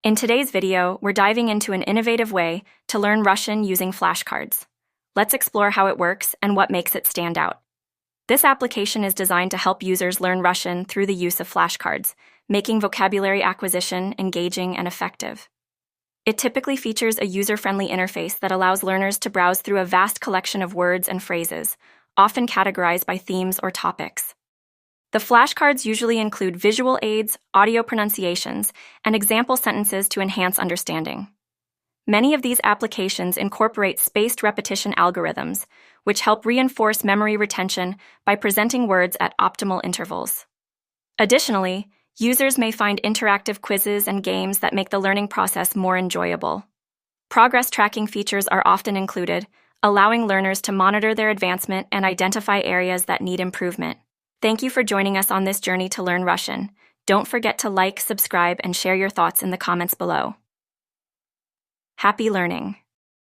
In today's video, we're diving into an innovative way to learn Russian using flashcards. Let's explore how it works and what makes it stand out. This application is designed to help users learn Russian through the use of flashcards, making vocabulary acquisition engaging and effective. It typically features a user-friendly interface that allows learners to browse through a vast collection of words and phrases, often categorized by themes or topics. The flashcards usually include visual aids, audio pronunciations, and example sentences to enhance understanding. Many of these applications incorporate spaced repetition algorithms, which help reinforce memory retention by presenting words at optimal intervals. Additionally, users may find interactive quizzes and games that make the learning process more enjoyable. Progress tracking features are often included, allowing learners to monitor their advancement and identify areas that need improvement. Thank you for joining us on this journey to learn Russian. Don't forget to like, subscribe, and share your thoughts in the comments below. Happy learning!